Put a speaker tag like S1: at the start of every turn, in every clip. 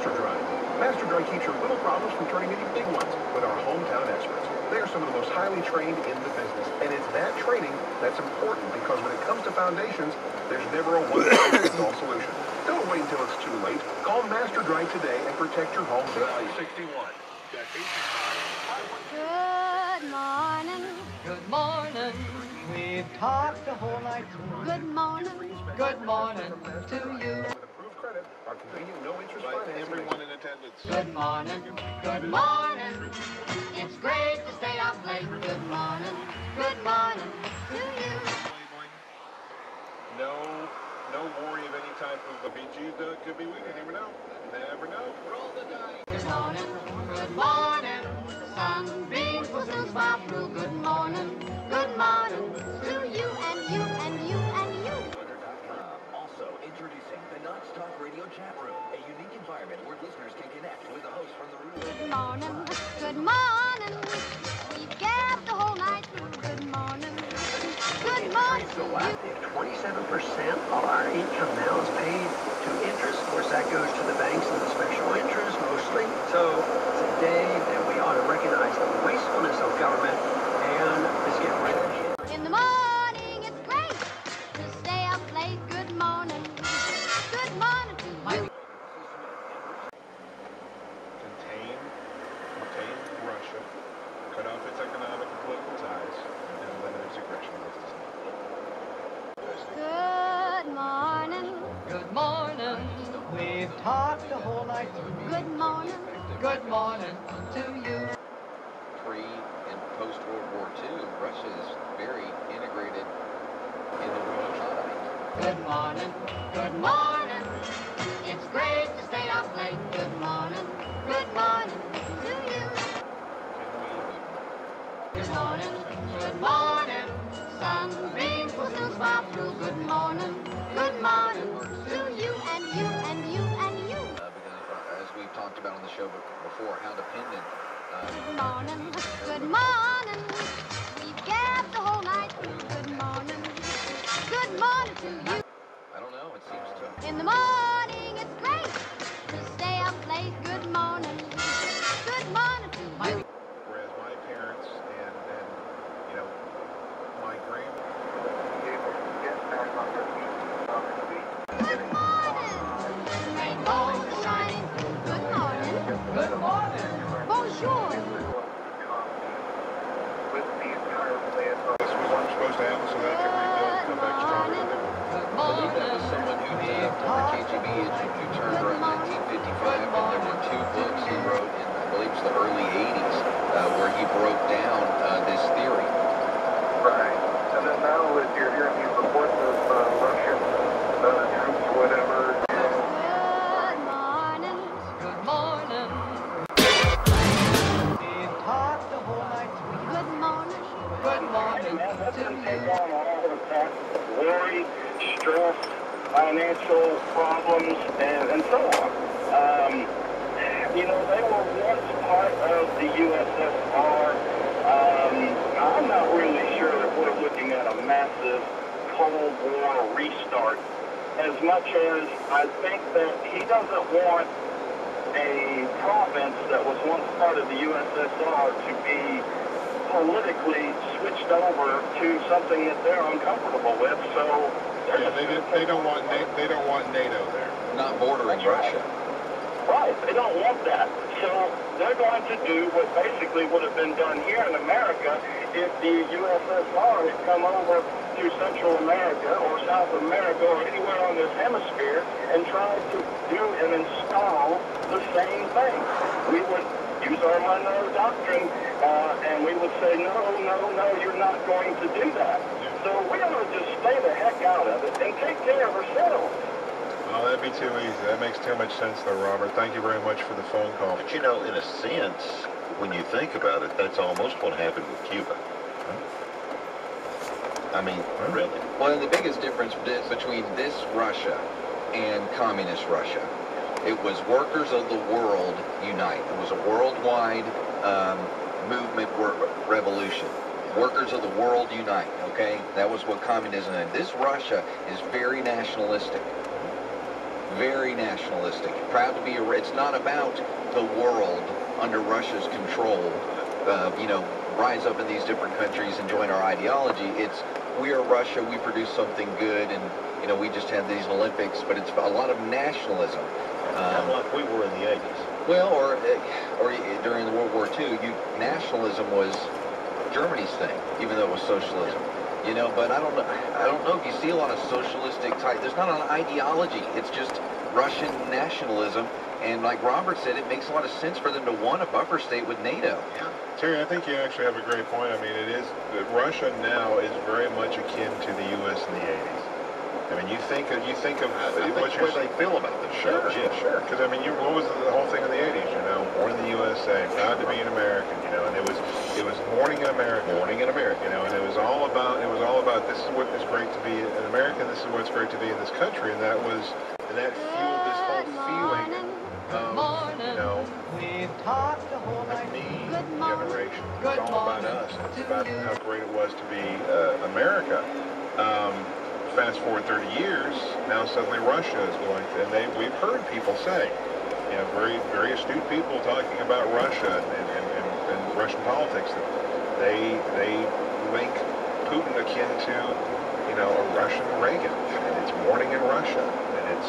S1: Master Dry. Master Dry keeps your little problems from turning into big ones with our hometown experts. They are some of the most highly trained in the business, and it's that training that's important because when it comes to foundations, there's never a one-size-fits-all solution. Don't wait until it's too late. Call Master Dry today and protect your home. 61.
S2: Good morning.
S3: Good morning. We've talked the whole night through.
S2: Good morning.
S3: Good morning to you.
S1: With approved credit, our convenient no-interest financing.
S4: Everyone in attendance.
S3: Good morning. Good morning. It's great to stay up late. Good morning. Good morning to you.
S4: No worry of any type of BG. Could be we. You never know. Never know. Roll the dice.
S3: Good morning. Good morning. Sunbeams will soon smile through. Good morning. Good morning to you and you and you and you.
S5: Also introducing the Non-Stop Radio Chat Room, a unique environment where listeners can connect with the host from the room.
S2: Good morning. Good morning. We've gabbed the whole night through. Good morning. Good morning to you.
S6: 27% of our income now is paid to interest. Of course, that goes to the banks and the special interest mostly. So it's a day that we ought to recognize the wastefulness of government and just get rid of it.
S2: In the morning, it's great to stay up late. Good morning. Good morning to you.
S4: Contain Russia, cut off its economic and political ties, and limit its aggression against us.
S2: Good morning.
S3: Good morning. We've talked the whole night through.
S2: Good morning.
S3: Good morning to you.
S5: Pre and post World War II, Russia is very integrated in the world economy.
S3: Good morning. Good morning. It's great to stay up late. Good morning.
S2: Good morning to you.
S3: Good morning. Good morning. Sunbeams will soon smile through. Good morning. Good morning
S2: To you and you and you and you.
S5: Because as we've talked about on the show before, how dependent
S2: Good morning. Good morning. We've gabbed the whole night through. Good morning. Good morning to you.
S5: I don't know, it seems to.
S2: In the morning, it's great to stay up late. Good morning. Good morning to you.
S4: Whereas my parents and you know, my grandma.
S2: Good morning. Rainbows are shining through. Good morning.
S3: Good morning.
S2: Bonjour.
S4: This was supposed to happen so that I could rebuild and come back stronger than ever.
S3: Good
S5: I believe that
S3: morning.
S5: was someone who did former KGB who turned around 1955, and there were two books he wrote in, I believe it was the early 80s, where he broke down this theory.
S7: Right. And then now if you're hearing these reports of Russian troops or whatever.
S2: Good morning.
S3: Good morning. We've talked the whole night through.
S2: Good morning.
S3: Good morning
S7: That's
S3: to
S7: going to take
S3: you.
S7: on all of that worry, stress, financial problems, and so on. You know, they were once part of the USSR. I'm not really sure if we're looking at a massive Cold War restart, as much as I think that he doesn't want a province that was once part of the USSR to be politically switched over to something that they're uncomfortable with. So
S4: Yeah, they don't want NATO there.
S5: Not bordering Russia.
S7: right, they don't want that. So they're going to do what basically would have been done here in America if the USSR had come over to Central America or South America or anywhere on this hemisphere and tried to do and install the same thing. We would use our Monroe Doctrine and we would say, no, you're not going to do that. So we ought to just stay the heck out of it and take care of ourselves.
S4: Oh, that'd be too easy. That makes too much sense, though, Robert. Thank you very much for the phone call.
S8: But you know, in a sense, when you think about it, that's almost what happened with Cuba. I mean, really.
S5: Well, and the biggest difference between this Russia and communist Russia, it was workers of the world unite. It was a worldwide movement revolution. Workers of the world unite, okay? That was what communism is. This Russia is very nationalistic. very nationalistic, proud to be it's not about the world under Russia's control, you know, rise up in these different countries and join our ideology. It's, we are Russia, we produce something good, and, you know, we just had these Olympics, but it's a lot of nationalism.
S8: Kind of like we were in the 80s.
S5: Well, or during the World War II, nationalism was Germany's thing, even though it was socialism. You know, but I don't know if you see a lot of socialistic type. There's not an ideology. It's just Russian nationalism. And like Robert said, it makes a lot of sense for them to want a buffer state with NATO.
S4: Yeah. Terry, I think you actually have a great point. I mean, it is, Russia now is very much akin to the U.S. in the 80s. I mean, you think of what
S8: the way they feel about this show.
S4: Sure, yeah, sure. Because I mean, what was the whole thing in the 80s? You know, born in the USA, proud to be an American. You know, and it was morning in America.
S8: Morning in America.
S4: You know, and it was all about this is what is great to be an American. This is what's great to be in this country, and that fueled this whole feeling of, you know,
S3: We've talked the whole night.
S4: me
S2: Good morning.
S4: generation.
S3: Good
S4: It's all about
S3: morning
S4: us. It's
S3: to
S4: about
S3: you.
S4: how great it was to be America. Fast forward 30 years, now suddenly Russia is going to, and we've heard people say, you know, very, very astute people talking about Russia and Russian politics, that they link Putin akin to, you know, a Russian Reagan, and it's morning in Russia, and it's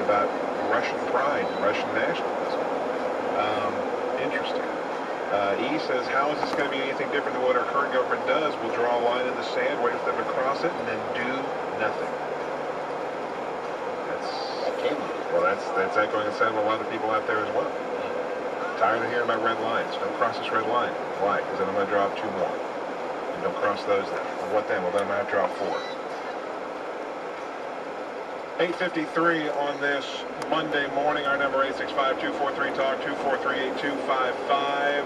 S4: about Russian pride and Russian nationalism. Interesting. E says, how is this going to be anything different than what our current government does? We'll draw a line in the sand, wait for them to cross it, and then do nothing. That's echoing the sound of a lot of people out there as well. Tired of hearing about red lines. Don't cross this red line. Why? Because then I'm going to draw up 2 more. And don't cross those then. Well, what then? Well, then I'm going to have to draw 4. 8:53 on this Monday morning. Our number 865-243-TALK, 243-8255.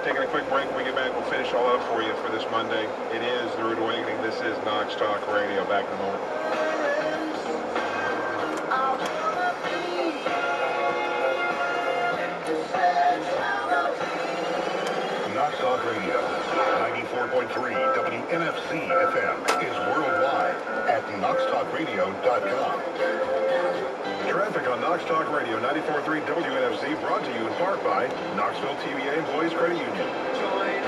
S4: Taking a quick break. When we get back, we'll finish all up for you for this Monday. It is The Rude Awakening. This is Knox Talk Radio. Back in a moment.
S1: Knox Talk Radio, 94.3 WNFC FM is worldwide at knoxtalkradio.com. Traffic on Knox Talk Radio, 94.3 WNFC, brought to you in part by Knoxville TVA Employees Credit Union.
S3: Join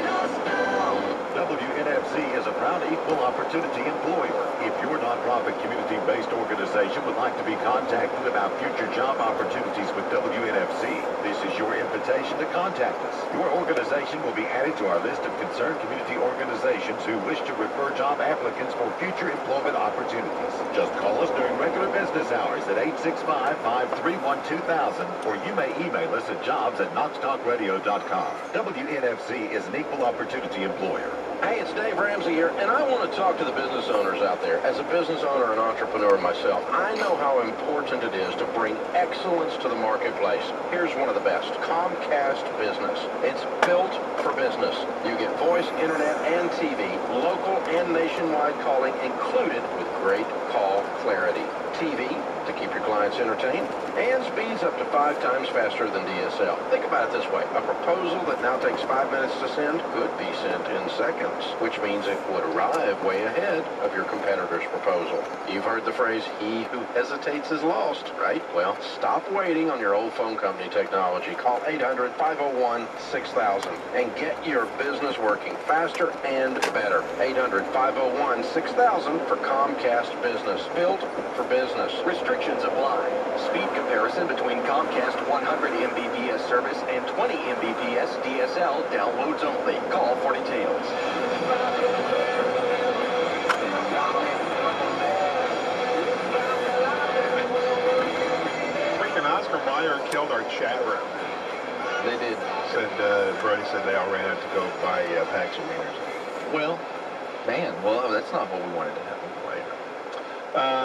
S3: us now.
S8: WNFC is a proud equal opportunity employer. If your nonprofit community-based organization would like to be contacted about future job opportunities with WNFC, this is your invitation to contact us. Your organization will be added to our list of concerned community organizations who wish to refer job applicants for future employment opportunities. Just call us during regular business hours at 865-531-2000, or you may email us at jobs@knoxtalkradio.com. WNFC is an equal opportunity employer.
S9: Hey, it's Dave Ramsey here, and I want to talk to the business owners out there. As a business owner and entrepreneur myself, I know how important it is to bring excellence to the marketplace. Here's one of the best, Comcast Business. It's built for business. You get voice, internet, and TV, local and nationwide calling included with great call clarity. TV to keep your clients entertained, and speeds up to 5 times faster than DSL. Think about it this way. A proposal that now takes 5 minutes to send could be sent in seconds, which means it would arrive way ahead of your competitor's proposal. You've heard the phrase, he who hesitates is lost, right? Well, stop waiting on your old phone company technology. Call 800-501-6000 and get your business working faster and better. 800-501-6000 for Comcast Business. Built for business.
S10: Restrictions apply. Speed comparison between Comcast 100 Mbps service and 20 Mbps DSL downloads only. Call for details.
S4: Freaking Oscar Mayer killed our chat room.
S5: They did.
S4: Brody said they all ran out to go buy packs of wieners.
S5: Well, man, that's not what we wanted to happen.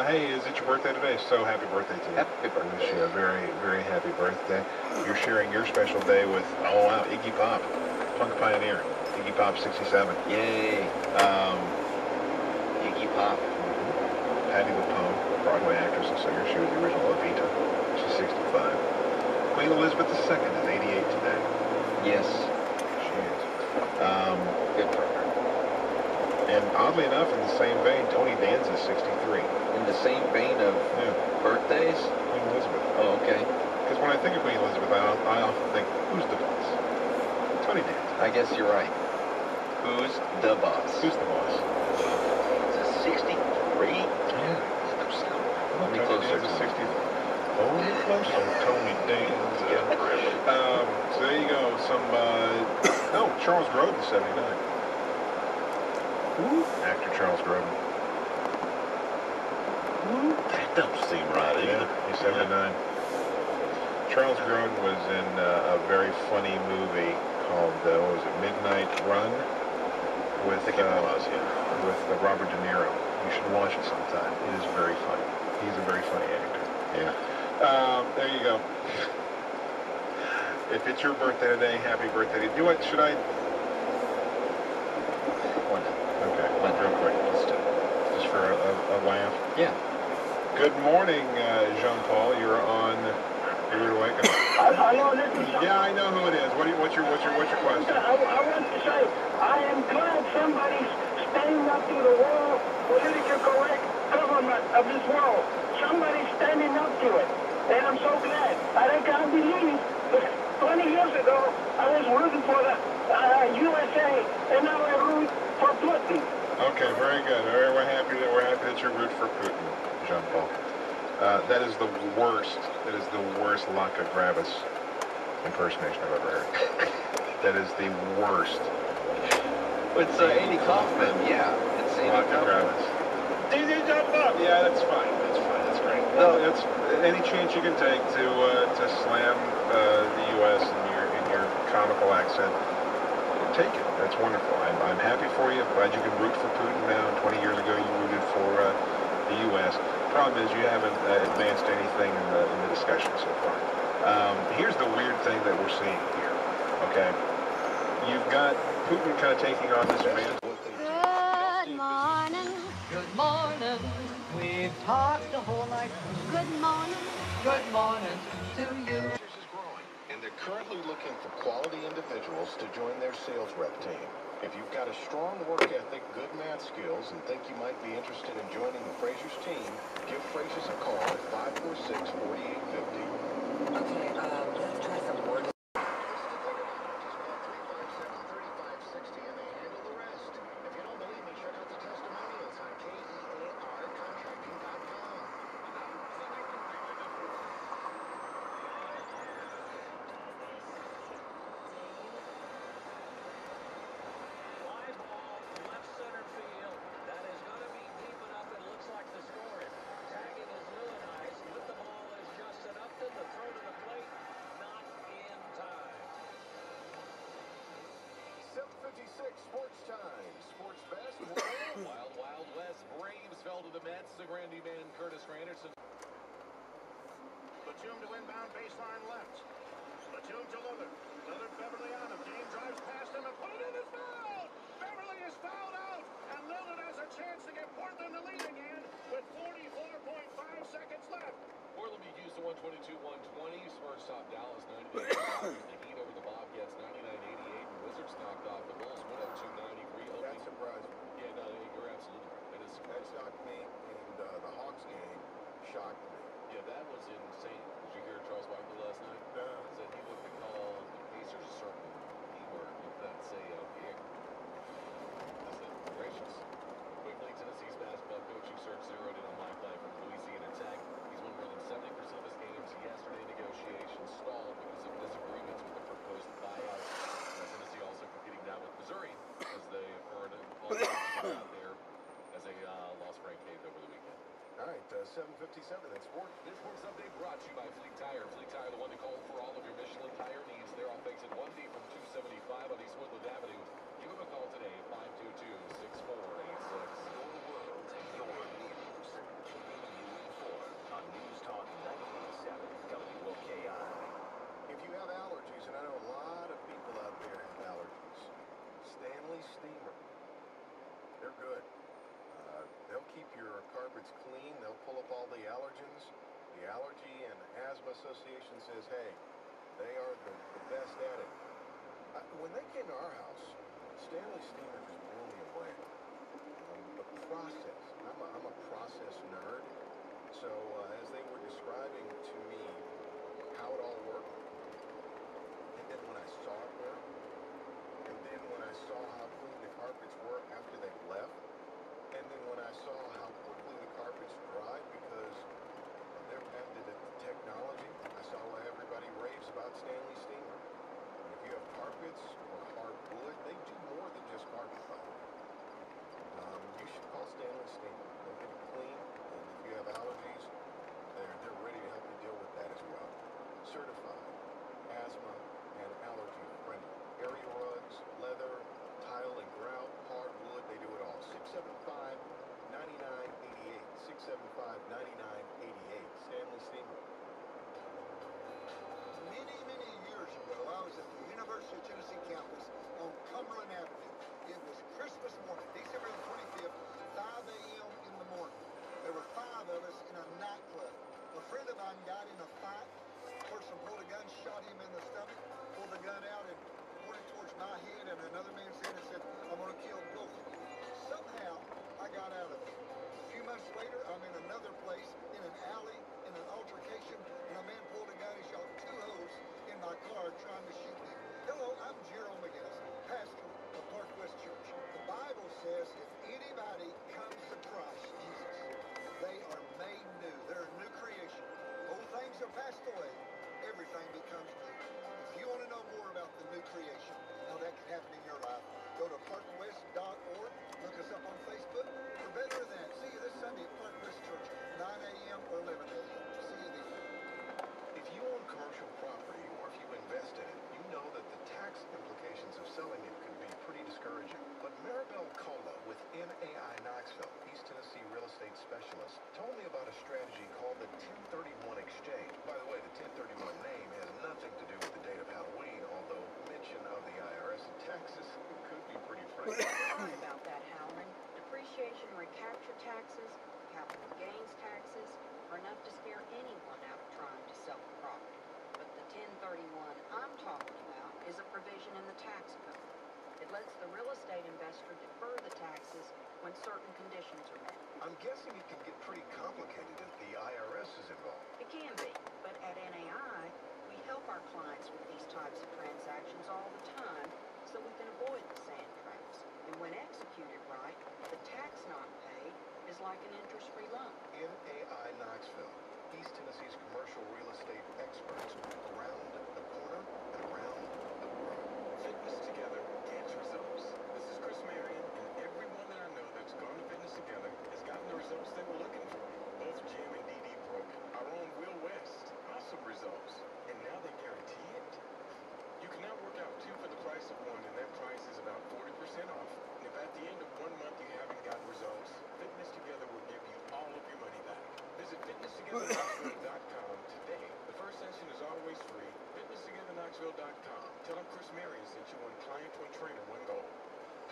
S4: Hey, is it your birthday today? So happy birthday to you.
S5: Happy birthday.
S4: I wish you a very, very happy birthday. You're sharing your special day with, oh wow, Iggy Pop, punk pioneer. Iggy Pop 67.
S5: Yay. Iggy Pop.
S4: Patti LuPone, Broadway actress and singer. She was the original Evita. She's 65. Queen Elizabeth II is 88 today.
S5: Yes.
S4: She is.
S5: Good for her.
S4: And oddly enough, in the same vein, Tony Danza's 63.
S5: In the same vein of birthdays?
S4: Queen Elizabeth.
S5: Oh, okay.
S4: Because when I think of Queen Elizabeth, I often think, who's the boss? Tony Danza.
S5: I guess you're right. Who's the boss?
S4: Who's the boss?
S5: Is it 63?
S4: Yeah.
S5: Let me closer.
S4: 63. Oh, closer. Tony Danza. So there you go. Oh, Charles Grodin, 79. Who? Actor Charles Grodin.
S8: That don't seem right either.
S4: Yeah, he's 79. Charles Grodin was in a very funny movie called, what was it, Midnight Run? With Robert De Niro. You should watch it sometime. It is very funny. He's a very funny actor.
S8: Yeah.
S4: There you go. If it's your birthday today, happy birthday. Do it. Should I?
S5: Why not?
S4: Okay. Real quick.
S5: Let's do it.
S4: Just for a laugh.
S5: Yeah.
S4: Good morning, Jean-Paul. You're on the Rude Awakening.
S7: Hello, this is
S4: Yeah, I know who it is. What's your question?
S7: I want to say, I am glad somebody's standing up to the world politically correct government of this world. Somebody's standing up to it. And I'm so glad. I can't believe that 20 years ago, I was rooting for the USA, and now I root for Putin.
S4: Okay, very good. We're happy that you root for Putin, Jean-Paul. That is the worst. That is the worst Laka Gravis impersonation I've ever heard. That is the worst.
S5: It's Andy Kaufman. Yeah. It's Andy
S4: Laka
S5: Kaufman.
S4: Gravis. Yeah, that's fine. That's fine. That's great. No, it's any chance you can take to slam the U.S. in your comical accent. Take it. That's wonderful. I'm happy for you. Glad you can root for Putin now. 20 years ago, you rooted for the U.S. Problem is, you haven't advanced anything in the discussion so far. Here's the weird thing that we're seeing here. Okay, you've got Putin kind of taking on this advantage.
S2: Good morning.
S3: Good morning. We've talked the whole night.
S2: Good morning.
S3: Good morning to you.
S8: Is growing, and they're currently looking for quality individuals to join their sales rep team. If you've got a strong work ethic, good math skills, and think you might be interested in joining the Frazier's team, give Frazier's a call at 546-4850.
S3: Okay, let's try some words.
S8: Sports Time. Sports Best.
S10: Wild West. Braves fell to the Mets. The Grandy man, Curtis Granderson.
S8: Batum to inbound baseline left. Batum to Lillard. Lillard, Beverly on him. James drives past him and put it in his foul. Beverly is fouled out, and Lillard has a chance to get Portland the lead again with 44.5 seconds left.
S10: Portland beat Houston 122-120. Spurs top Dallas 90-88. The Heat over the Bobcats 99-88. And Wizards knocked off the Bulls 102-93.
S8: That surprised me.
S10: Yeah, no, you're absolutely right. That is
S8: That
S10: surprising.
S8: shocked me, and the Hawks game shocked me.
S10: Yeah, that was insane. Did you hear Charles Barkley last night?
S8: No.
S10: Said he wouldn't have called the Pacers a certain keyword if that say out the air. I said, gracious. Quickly, Tennessee's basketball coaching search zeroed in on Mike Light from Louisiana Tech. He's won more than 70% of his games. Yesterday, negotiations stalled because of disagreements with the proposed buyout. Tennessee also competing now with Missouri as they heard out there as a loss for Cave over the weekend.
S8: All right, 7:57 in sport.
S10: This sports update brought to you by Fleet Tire. Fleet Tire, the one to call for all of your Michelin tire needs. They're off exit 1D from 275 on East Woodland Avenue. Give them a call today at 522-6486.
S8: Your world, your news. Keeping you informed on News Talk 98.7 WOKI. If you have allergies, and I know a lot of people out there have allergies, Stanley Steamer. They're good. They'll keep your carpets clean. They'll pull up all the allergens. The Allergy and Asthma Association says, hey, they are the best at it. When they came to our house, Stanley Steamer just blew me away.
S11: process. I'm a process nerd. So as they were describing to me how it all worked, and then when I saw it work, and then when I saw how clean the carpets were after they left, and then when I saw how quickly the carpets dried because of their method of technology, I saw why everybody raves about Stanley Steamer. And if you have carpets or hardwood, they do more than just carpet cleaning. You should call Stanley Steamer. They'll get it clean, and if you have allergies, they're ready to help you deal with that as well. Certified, asthma, and allergy friendly. Area rugs, leather, tile and grout, hardwood, they do it all. 675-9988. 675-9988. Stanley Steamer.
S12: Many years ago, I was at the University of Tennessee campus on Cumberland Avenue. It was Christmas morning, December the 25th, 5 a.m. in the morning. There were 5 of us in a nightclub. A friend of mine got in a fight. The person pulled a gun, shot him in the stomach, pulled the gun out and pointed towards my head and another man's head and said, "I'm going to kill both of you." Somehow, I got out of it. A few months later, I'm in another place, in an alley, in an altercation, and a man pulled a gun and shot 2 holes in my car trying to shoot me. Hello, I'm Gerald McGinnis, pastor of Park West Church. The Bible says if anybody comes to Christ Jesus, they are made new. They're a new creation. Old things are passed away. Everything becomes new. If you want to know more about the new creation, how that can happen in your life, go to parkwest.org. Look us up on Facebook. Or better than that, see you this Sunday at Park West Church, 9 a.m. or 11 a.m. See you then.
S11: If you own commercial property or if you invest in it, you know that the tax implications of selling it can be pretty discouraging. But Maribel Cola with NAI Knoxville, East Tennessee real estate specialist, told me about a strategy called the 1031 exchange. By the way, the 1031 name has nothing to do with the date of Halloween, although mention of the IRS and taxes could be pretty frightening.
S13: Sorry about that, Howard. Depreciation and recapture taxes, capital gains taxes, are enough to scare anyone out of trying to sell a property. But the 1031 I'm talking about is a provision in the tax code. It lets the real estate investor defer the taxes when certain conditions are met.
S11: I'm guessing it can get pretty complicated if the IRS is involved.
S13: It can be, but at NAI, we help our clients with these types of transactions all the time so we can avoid the sand traps. And when executed right, the tax not paid is like an interest-free loan.
S11: NAI Knoxville, East Tennessee's commercial real estate experts around the corner and around the world.
S14: Fitness Together gets results. This is Chris Marion, and everyone that I know that's gone to Fitness Together has gotten the results they were looking for. Both Jim and Dee Dee Brooke, our own Will West, awesome results. And now they guarantee it. You can now work out 2 for the price of 1, and that price is about 40% off. And if at the end of 1 month you haven't gotten results, Fitness Together will give you all of your money back. Visit fitnesstogetherknoxville.com today. The first session is always free. fitnesstogetherknoxville.com. Tell them Chris Marion sent you 1 client, 1 trainer, 1 goal.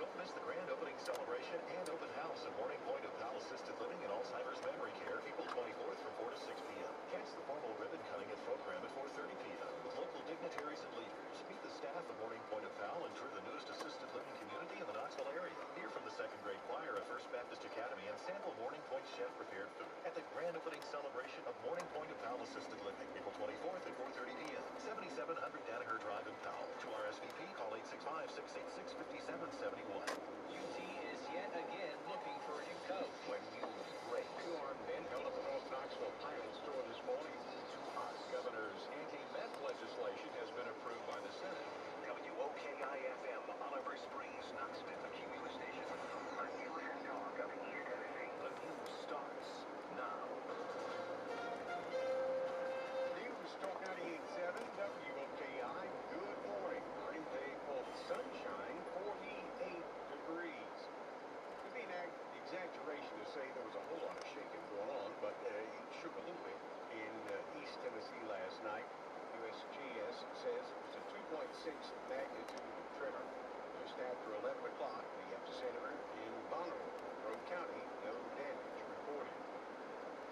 S8: Don't miss the grand opening celebration and open house at Morning Point of Pal Assisted Living and Alzheimer's Memory Care, April 24th from 4 to 6 p.m. Catch the formal ribbon cutting at program at 4:30 p.m. with local dignitaries and leaders. Meet the staff of Morning Point of Pal and tour the newest assisted living community in the Knoxville area. Hear from the second grade choir at First Baptist Academy and sample Morning Point's chef-prepared food at the grand opening celebration of Morning Point of Pal Assisted Living, April 24th at 4:30 p.m. 7700 Danaher Drive in Powell. To RSVP, call 865-686-5771.
S15: UT is yet again looking for a new coach.
S8: When you break.
S16: 2 armed men held up the North Knoxville Pilot store this morning. Too hot. Governor's anti-meth legislation has been approved by the Senate.
S8: WOKI-FM, Oliver Springs, Knoxville, Cumulus Station. A news and talk of East Tennessee. The news starts now.
S16: News Talk 98.7, WOKI. Good morning. Today called sunshine, 48 degrees. It'd be an exaggeration to say there was a whole lot of shaking going on, but it shook a little bit in East Tennessee last night. USGS says it was a 2.6 magnitude tremor just after 11 o'clock. The epicenter in Bonneville, Roane County, no damage reported.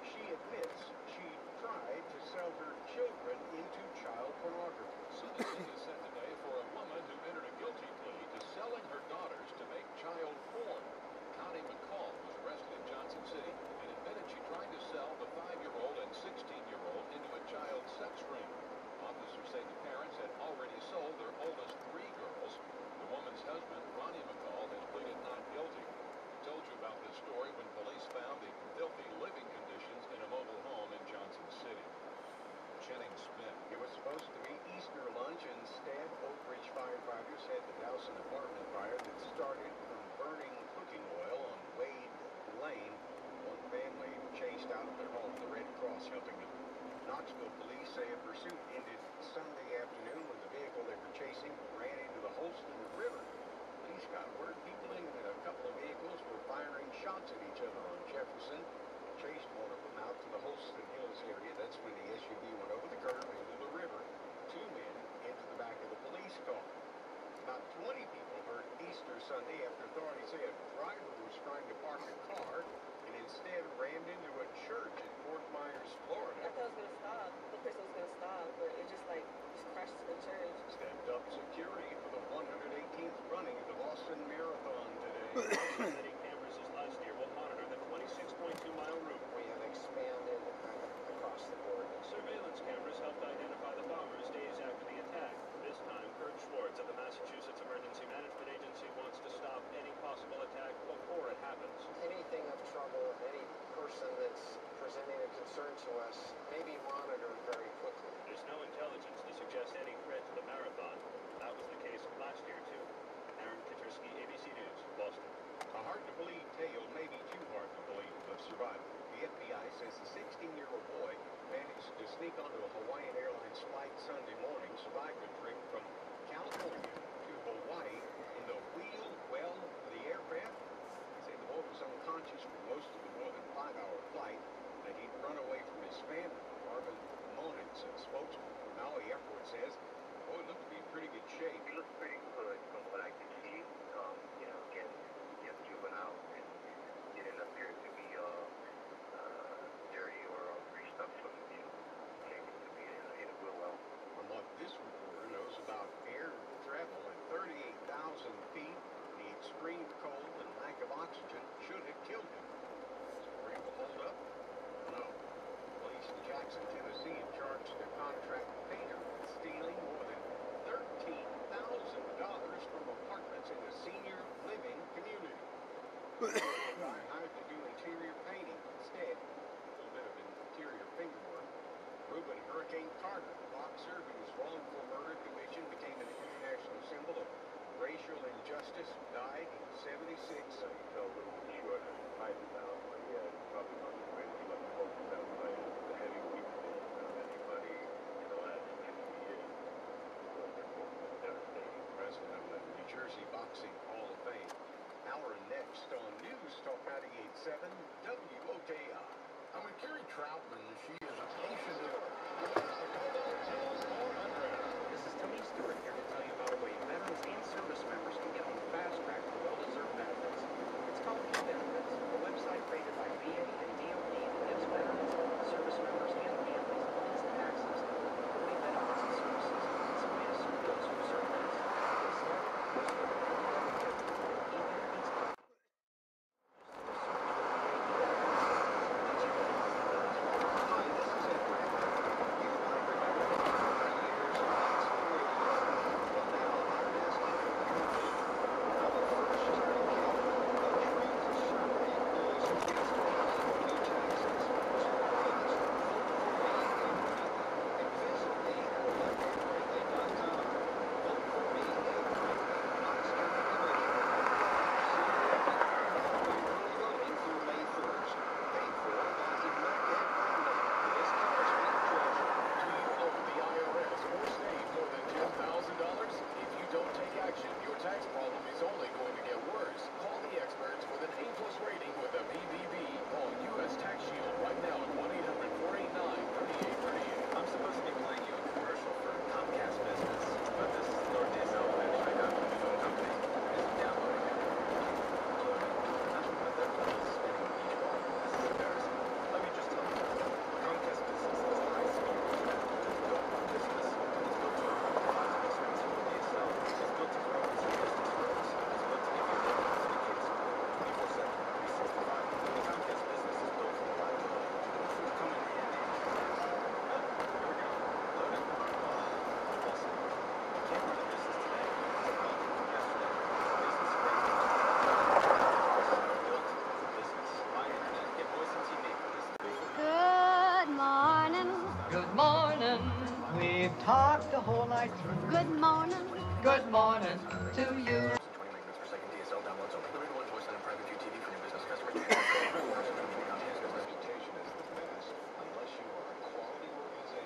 S16: She admits she tried to sell her children into child pornography.
S17: Sentencing is set today for a woman who entered a guilty plea to selling her daughters to make child porn. Connie McCall was arrested
S16: Knoxville police say a pursuit ended Sunday afternoon when the vehicle they were chasing ran into the Holston River. Police got word people in a couple of vehicles were firing shots at each other on Jefferson. Chased one of them out to the Holston Hills area. That's when the SUV went over the curb into the river. Two men into the back of the police car. About 20 people hurt Easter Sunday after authorities say a driver was trying to park a car and instead rammed into a church in Fort Myers, Florida.
S18: I thought it was going to stop. The person was going to stop, but it just crashed to the church.
S16: Stepped up security for the 118th running of the Boston Marathon today.
S19: City cameras as last year will monitor the 26.2-mile route.
S6: We have expanded across the board.
S19: Surveillance cameras helped identify the bombers days after the attack. This time, Kurt Schwartz of the Massachusetts Emergency Management Agency wants to stop any possible attack before it happens.
S6: Anything of trouble, any person that's presenting a concern to us may be monitored very quickly.
S19: There's no intelligence to suggest any threat to the marathon. That was the case last year, too. Aaron Katersky, ABC News, Boston.
S16: A hard-to-believe tale, maybe too hard to believe, of survival. The FBI says a 16-year-old boy managed to sneak onto a Hawaiian Airlines flight Sunday morning, survived a trip from California to Hawaii in the wheel well of the aircraft. They say the boy was unconscious for most of the more than 5-hour flight, and he'd run away from his family. Marvin Monitz, a spokesman for Maui Airport, says the boy looked to be in pretty good shape.
S20: He looked pretty good from what I could see. Again, juvenile, and it didn't appear to be dirty or greased up from came to be in a wheel well.
S16: From what this reporter knows about air travel at 38,000 feet, the extreme cold and lack of oxygen should have killed him. Is the vehicle hold up? No. Police in Jackson, Tennessee have charged their contract painter with stealing more than $13,000 from apartments in a senior living community. The guy hired to do interior painting instead. A little bit of interior fingerwork. Reuben Hurricane Carter, the boxer whose wrongful murder commission became an international symbol of racial injustice, died at 76.
S20: So he fell a little bit short of $5,000, but yeah, probably not the greatest looking folks that way. The heavyweight of anybody in the last 50 years. Devastating.
S16: President of the New Jersey Boxing Hall of Fame. Hour next on News Talk 98.7 WOKI.
S11: I'm with Carrie Troutman. She is a patient.
S6: This is Tony Stewart here to tell you about a way veterans and service members can get on the fast track for well-deserved benefits. It's called eBenefits, a website created by VA and DOD that gives veterans, service members, and families instant access to early benefits and services. It's a way to serve those who serve us. Get started. Go to eBenefits.com.
S2: We've talked the whole night through. Good morning. Good morning to you.
S6: 20 megabits per second DSL downloads only. Limited one voice line and private view TV for new business customers.
S16: Reputation is the best unless you are a quality organization.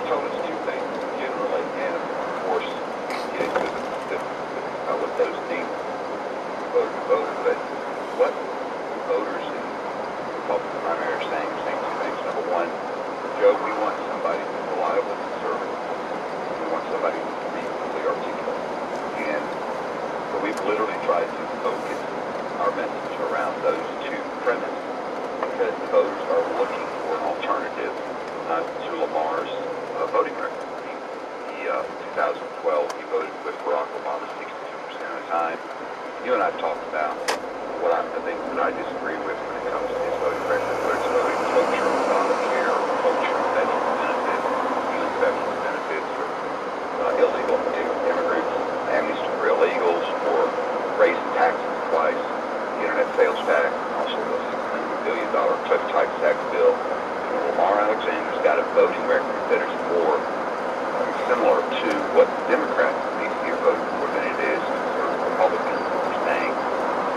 S20: told us two things generally, and of course, getting to what those mean, voter to voter, but what voters in Republican primary are saying two things. Number one, Joe, we want somebody who's reliable, conservative. We want somebody who's reasonably articulate. And so we've literally tried to focus our message around those two premises because the voters are looking for an alternative to Lamar's voting record. He 2012, he voted with Barack Obama 62% of the time. You and I talked about the things that I disagree with when it comes to his voting record, whether it's voting cloture on Obamacare, or cloture on veteran benefits, healing veteran benefits, or illegal immigrants, amnesty for illegals, or raising taxes twice, the internet sales tax, and also the $600 billion cliff type tax bill. Lamar Alexander's got a voting record that is more similar to what the Democrats need to be voting for than it is for Republicans who are saying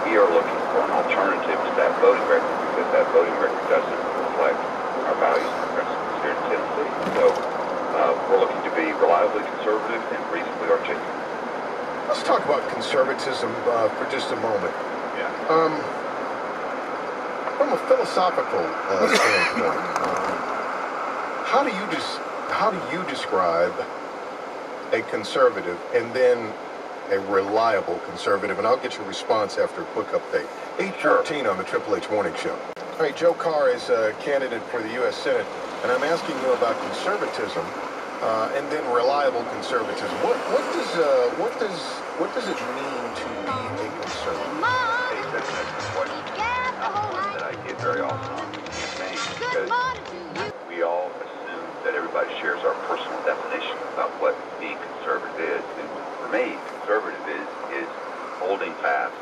S20: we are looking for an alternative to that voting record because that voting record doesn't reflect our values and principles here in Tennessee. So we're looking to be reliably conservative and reasonably articulate.
S1: Let's talk about conservatism for just a moment.
S20: Yeah.
S1: From a philosophical standpoint, how do you describe a conservative and then a reliable conservative? And I'll get your response after a quick update. 8:14 on the Triple H Morning Show. All right, Joe Carr is a candidate for the U.S. Senate, and I'm asking you about conservatism and then reliable conservatism. What does it mean to be a conservative?
S20: Hey, that's a question that I get very often on the campaign because we all assume that everybody shares our personal definition about what being conservative is. And for me, conservative is holding fast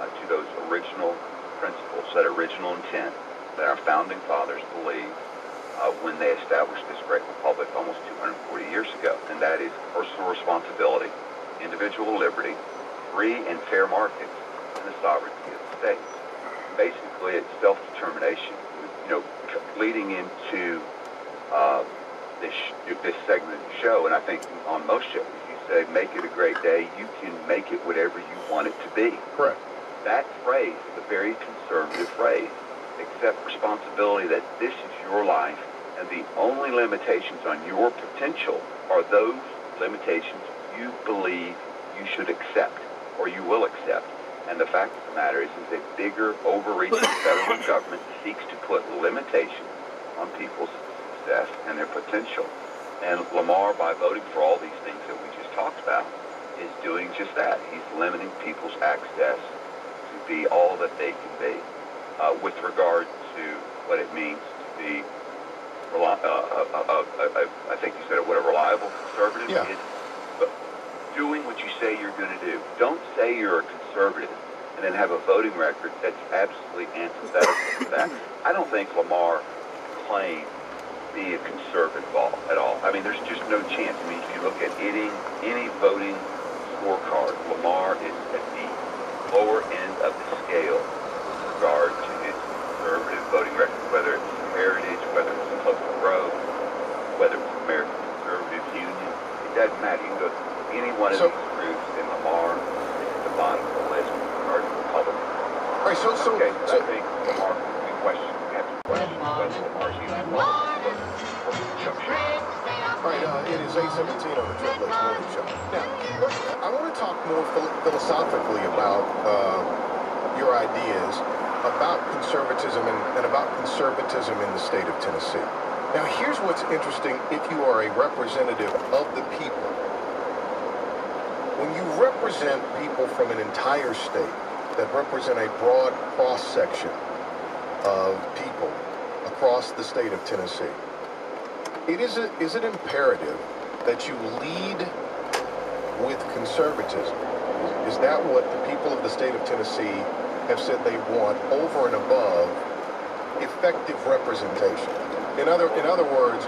S20: to those original principles, that original intent that our founding fathers believed when they established this great republic almost 240 years ago. And that is personal responsibility, individual liberty, free and fair markets, and the sovereignty of the states. Basically, it's self-determination. Leading into this segment of the show, and I think on most shows, you say, make it a great day, you can make it whatever you want it to be.
S1: Correct.
S20: That phrase is a very conservative phrase. Accept responsibility that this is your life, and the only limitations on your potential are those limitations you believe you should accept, or you will accept. And the fact of the matter is that bigger, overreaching federal government seeks to put limitations on people's success and their potential. And Lamar, by voting for all these things that we just talked about, is doing just that. He's limiting people's access to be all that they can be. With regard to what it means to be, I think you said what a reliable conservative is. Doing what you say you're going to do. Don't say you're a conservative and then have a voting record that's absolutely antithetical to that. I don't think Lamar claims to be a conservative at all. I mean, there's just no chance. I mean, if you look at any voting scorecard, Lamar is at the lower end of the scale with regard to his conservative voting record, whether it's Heritage, whether it's Local Road, whether it's American Conservative Union. It doesn't matter. You can go to any one of these groups, and Lamar is at the bottom of the list with regard to Republicans.
S1: Right, so
S20: I think Lamar, we have to question whether Lamar's using
S1: All right, it is 8:17 on the Triple H Morning Show. Now, look, I want to talk more philosophically about your ideas about conservatism and about conservatism in the state of Tennessee. Now, here's what's interesting if you are a representative of the people. When you represent people from an entire state that represent a broad cross-section of people across the state of Tennessee, is it imperative that you lead with conservatism? Is that what the people of the state of Tennessee have said they want over and above effective representation? In other words,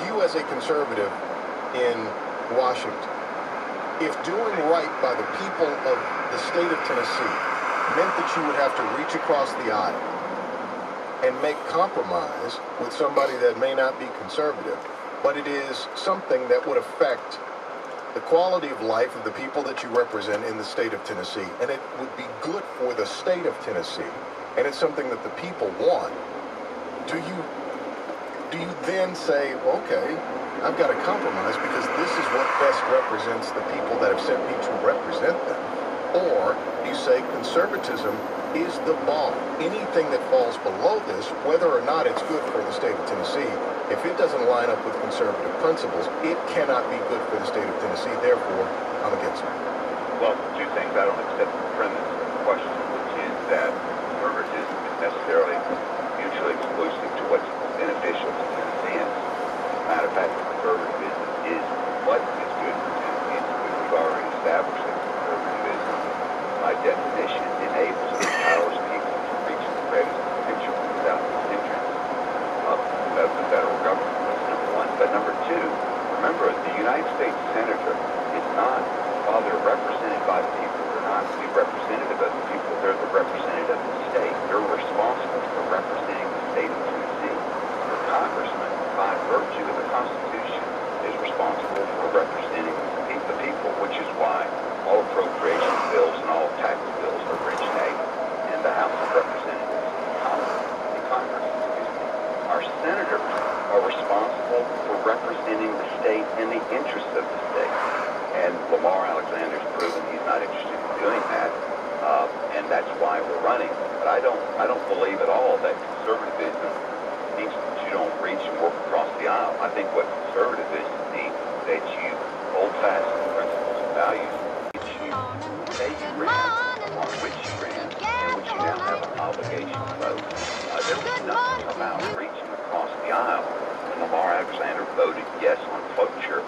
S1: you as a conservative in Washington, if doing right by the people of the state of Tennessee meant that you would have to reach across the aisle and make compromise with somebody that may not be conservative, but it is something that would affect the quality of life of the people that you represent in the state of Tennessee, and it would be good for the state of Tennessee, and it's something that the people want. Do you then say, okay, I've got to compromise because this is what best represents the people that have sent me to represent them? Or you say conservatism is the bomb. Anything that falls below this, whether or not it's good for the state of Tennessee, if it doesn't line up with conservative principles, it cannot be good for the state of Tennessee. Therefore, I'm against it.
S20: Well, two things. I don't accept the premise of the question, which is that conservatism is necessarily mutually exclusive to what's beneficial to Tennesseans. As a matter of fact, conservatism is what is good for Tennesseans. We've already established that conservatism, by definition, enables and empowers people to reach the greatest potential without the hindrance of the federal government. That's number one. But number two, remember, the United States Senator is not, while they're represented by the people, they're not the representative of the people, they're the representative of the state. They're responsible for representing the state of Tennessee. The congressman, by virtue of the Constitution, is responsible for representing the people, which is why all appropriation bills and all tax bills originate in the House of Representatives in Congress. Our senators are responsible for representing the state in the interests of the state. And Lamar Alexander's proven he's not interested in doing that, and that's why we're running. But I don't believe at all that conservatism means that you don't reach and work across the aisle. I think what conservatism means is that you hold fast to the principles and values which you say you ran, on which you ran, and which you now have an obligation to vote. There was nothing about reaching across the aisle when Lamar Alexander voted yes on cloture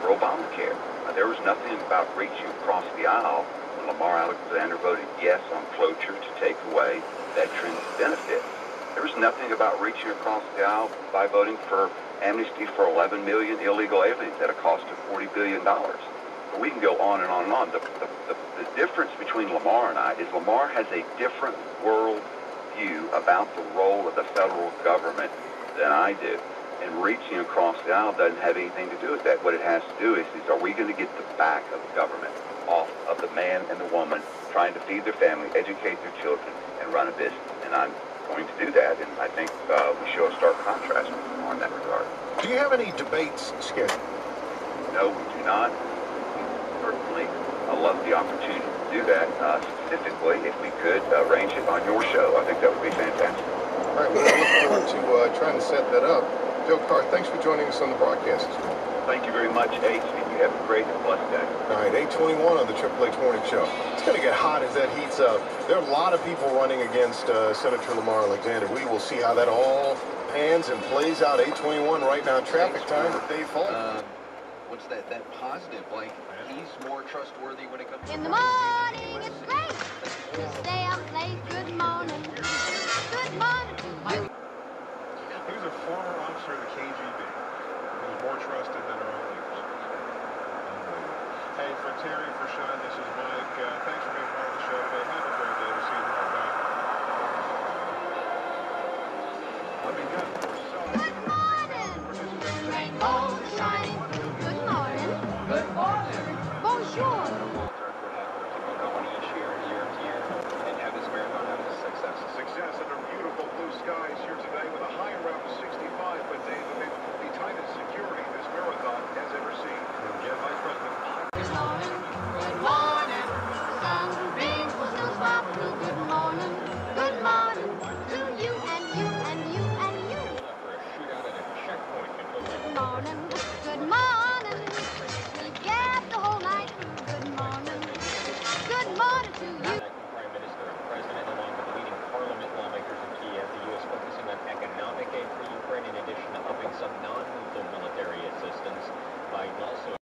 S20: for Obamacare. There was nothing about reaching across the aisle when Lamar Alexander voted yes on cloture to take away veterans' benefits. There was nothing about reaching across the aisle by voting for amnesty for 11 million illegal aliens at a cost of $40 billion. But we can go on and on and on. The difference between Lamar and I is Lamar has a different world view about the role of the federal government than I do. And reaching across the aisle doesn't have anything to do with that. What it has to do is are we going to get the back of the government off of the man and the woman trying to feed their family, educate their children, and run a business? And I'm going to do that, and I think we show a stark contrast on that regard.
S1: Do you have any debates scheduled?
S20: No, we do not. Certainly, I love the opportunity to do that. Specifically, if we could arrange it on your show, I think that would be fantastic.
S1: All right, well, I look forward to trying to set that up. Joe Carr, thanks for joining us on the broadcast this morning.
S20: Thank you very much, H, and you have a great and blessed day.
S1: All right, 8:21 on the Triple H Morning Show. It's going to get hot as that heats up. There are a lot of people running against Senator Lamar Alexander. We will see how that all pans and plays out. 8:21 right now, traffic time with Dave Fulton.
S5: What's that positive? Like, he's more trustworthy when it comes to...
S2: In the morning, it's great to stay up late. Good morning. Good morning to you.
S4: He was a former officer of the KGB. He was more trusted than our own leaders. Hey, for Terry, for Sean, this is Mike. Thanks for being part of the show today. Have a great day. We'll see you tomorrow. Bye. Let me go.
S2: Good morning. Rainbows are shining. Good morning. Good morning. Bonjour.
S16: Success under beautiful blue skies here today with a high around 65, but Dave, it will be tight as security this marathon has ever seen. Yeah, Vice President.
S2: Good morning. Good morning. Sunbeams will still spot through. Good morning. Good morning to you and you and you and you. Good morning.